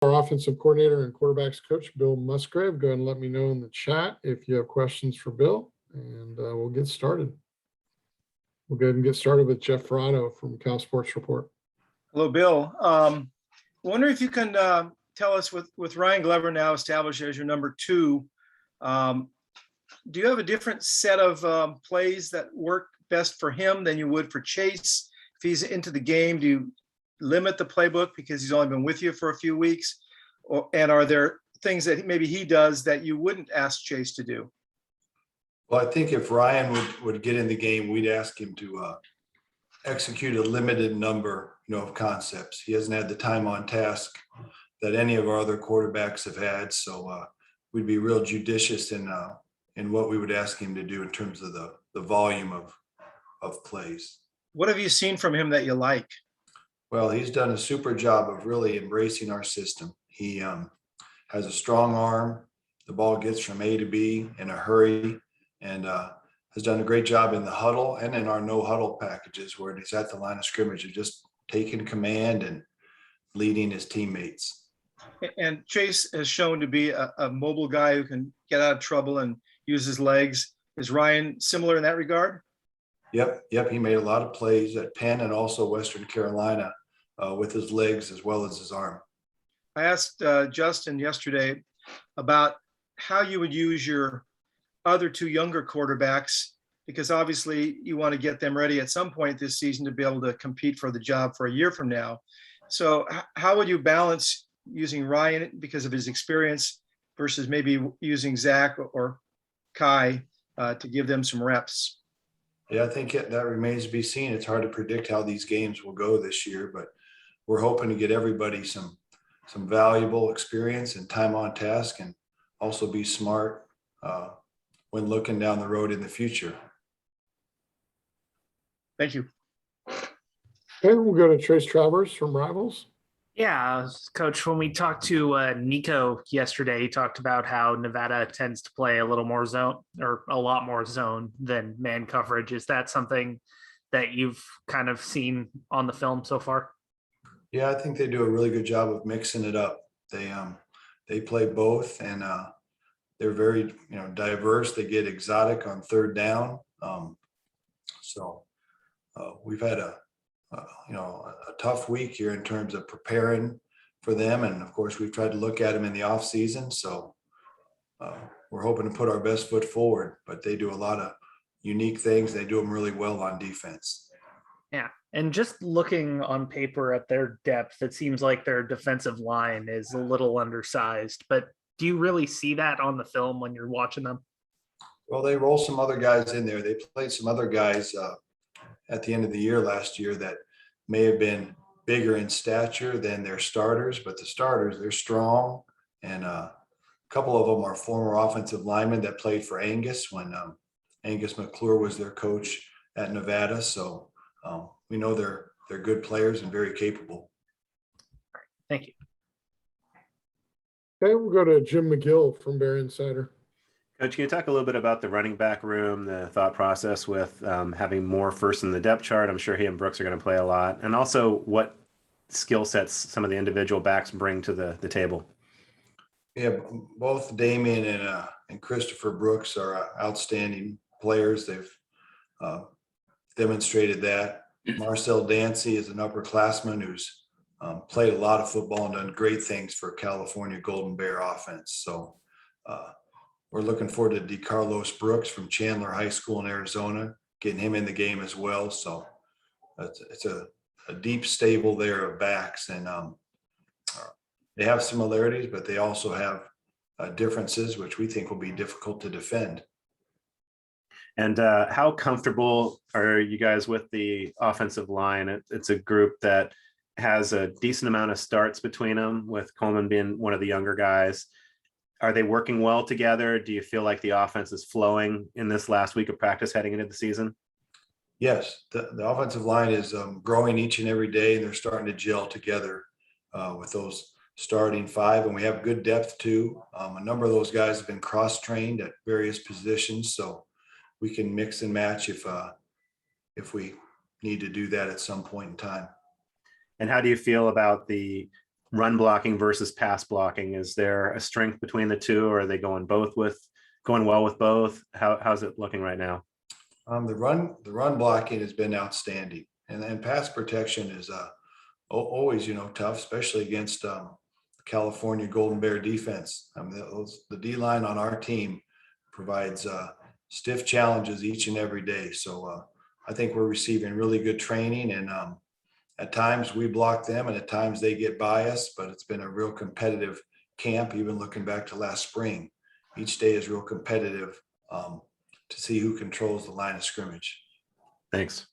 Our offensive coordinator and quarterbacks coach, Bill Musgrave. Go ahead and let me know in the chat if you have questions for Bill, and we'll get started. We'll go ahead and get started with Jeff Ferrano from Cal Sports Report. Hello, Bill. I wonder if you can tell us, with Ryan Glover now established as your number 2, do you have a different set of plays that work best for him than you would for Chase? If he's into the game, do you limit the playbook because he's only been with you for a few weeks? And are there things that maybe he does that you wouldn't ask Chase to do? Well, I think if Ryan would get in the game, we'd ask him to execute a limited number, of concepts. He hasn't had the time on task that any of our other quarterbacks have had. So we'd be real judicious in what we would ask him to do in terms of the volume of plays. What have you seen from him that you like? Well, he's done a super job of really embracing our system. He has a strong arm. The ball gets from A to B in a hurry, and has done a great job in the huddle and in our no huddle packages where he's at the line of scrimmage of just taking command and leading his teammates. And Chase has shown to be a mobile guy who can get out of trouble and use his legs. Is Ryan similar in that regard? Yep. He made a lot of plays at Penn and also Western Carolina with his legs as well as his arm. I asked Justin yesterday about how you would use your other 2 younger quarterbacks, because obviously you want to get them ready at some point this season to be able to compete for the job for a year from now. So how would you balance using Ryan because of his experience versus maybe using Zach or Kai to give them some reps? Yeah, I think that remains to be seen. It's hard to predict how these games will go this year, but we're hoping to get everybody some valuable experience and time on task, and also be smart when looking down the road in the future. Thank you. Okay, we'll go to Trace Travers from Rivals. Yeah, Coach, when we talked to Nico yesterday, he talked about how Nevada tends to play a little more zone, or a lot more zone than man coverage. Is that something that you've kind of seen on the film so far? Yeah, I think they do a really good job of mixing it up. They play both, and they're very diverse. They get exotic on third down. So we've had a tough week here in terms of preparing for them, and of course we've tried to look at them in the off season. So we're hoping to put our best foot forward. But they do a lot of unique things. They do them really well on defense. Yeah. And just looking on paper at their depth, it seems like their defensive line is a little undersized, but do you really see that on the film when you're watching them? Well, they roll some other guys in there. They played some other guys at the end of the year last year that may have been bigger in stature than their starters, but the starters, they're strong. And a couple of them are former offensive linemen that played for Angus when Angus McClure was their coach at Nevada. So we know they're good players and very capable. Thank you. Okay, we'll go to Jim McGill from Bear Insider. Coach, can you talk a little bit about the running back room, the thought process with having more first in the depth chart? I'm sure he and Brooks are going to play a lot. And also what skill sets some of the individual backs bring to the table. Yeah, both Damian and Christopher Brooks are outstanding players. They've demonstrated that. Marcel Dancy is an upperclassman who's played a lot of football and done great things for California Golden Bear offense. So we're looking forward to DeCarlos Brooks from Chandler High School in Arizona, getting him in the game as well. So it's a deep stable there of backs, and they have similarities, but they also have differences, which we think will be difficult to defend. And how comfortable are you guys with the offensive line? It's a group that has a decent amount of starts between them, with Coleman being one of the younger guys. Are they working well together? Do you feel like the offense is flowing in this last week of practice heading into the season? Yes, the offensive line is growing each and every day, and they're starting to gel together with those starting five. And we have good depth too. A number of those guys have been cross-trained at various positions, so we can mix and match if we need to do that at some point in time. And how do you feel about the run blocking versus pass blocking? Is there a strength between the two, or are they going well with both? How's it looking right now? The run blocking has been outstanding, and then pass protection is always, tough, especially against California Golden Bear defense. The D line on our team provides stiff challenges each and every day. So I think we're receiving really good training, and at times we block them, and at times they get by us. But it's been a real competitive camp. Even looking back to last spring, each day is real competitive to see who controls the line of scrimmage. Thanks.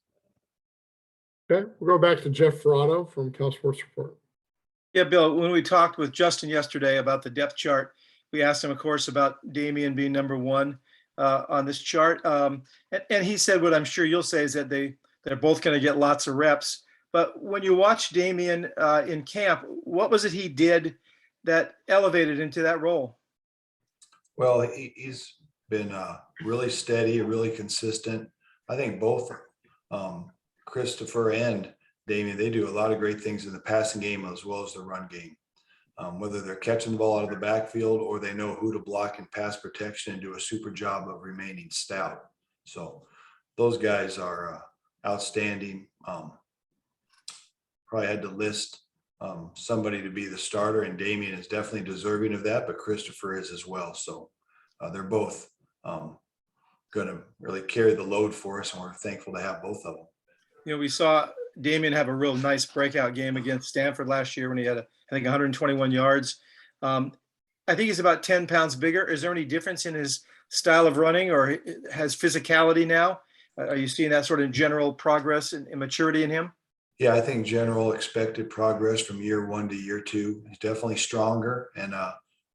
Okay, we'll go back to Jeff Ferrano from Cal Sports Report. Yeah, Bill, when we talked with Justin yesterday about the depth chart, we asked him, of course, about Damian being number one on this chart. And he said what I'm sure you'll say is that they're both going to get lots of reps. But when you watch Damian in camp, what was it he did that elevated into that role? Well, he's been really steady, really consistent. I think both Christopher and Damian, they do a lot of great things in the passing game as well as the run game. Whether they're catching the ball out of the backfield or they know who to block in pass protection and do a super job of remaining stout. So those guys are outstanding. Probably had to list somebody to be the starter, and Damian is definitely deserving of that, but Christopher is as well. So they're both going to really carry the load for us, and we're thankful to have both of them. We saw Damian have a real nice breakout game against Stanford last year when he had, I think, 121 yards. I think he's about 10 pounds bigger. Is there any difference in his style of running, or has physicality now? Are you seeing that sort of general progress and maturity in him? Yeah, I think general expected progress from year one to year two. He's definitely stronger. And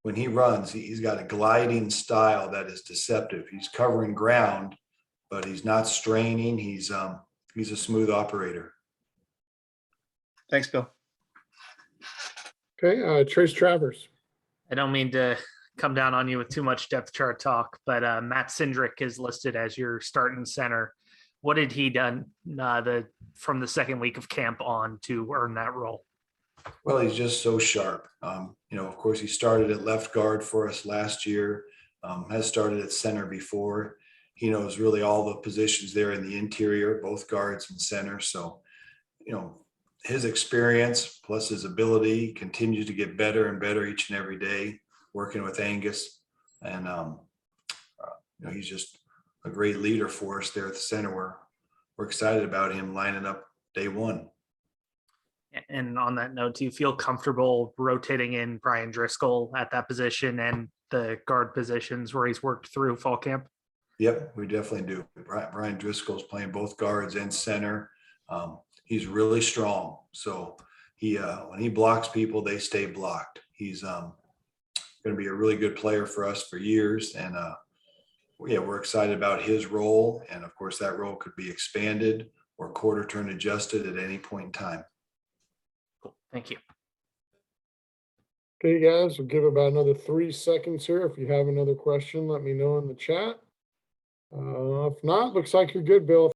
when he runs, he's got a gliding style that is deceptive. He's covering ground, but he's not straining. He's a smooth operator. Thanks, Bill. Okay, Trace Travers. I don't mean to come down on you with too much depth chart talk, but Matt Cindric is listed as your starting center. What had he done from the second week of camp on to earn that role? Well, he's just so sharp. Of course, he started at left guard for us last year, has started at center before. He knows really all the positions there in the interior, both guards and center. So, his experience plus his ability continues to get better and better each and every day, working with Angus. And, he's just a great leader for us there at the center. We're excited about him lining up day one. And on that note, do you feel comfortable rotating in Brian Driscoll at that position and the guard positions where he's worked through fall camp? Yep, we definitely do. Brian Driscoll's playing both guards and center. He's really strong. So when he blocks people, they stay blocked. He's going to be a really good player for us for years. And we're excited about his role. And of course, that role could be expanded or quarter turn adjusted at any point in time. Cool. Thank you. Okay, guys, we'll give about another 3 seconds here. If you have another question, let me know in the chat. If not, looks like you're good, Bill.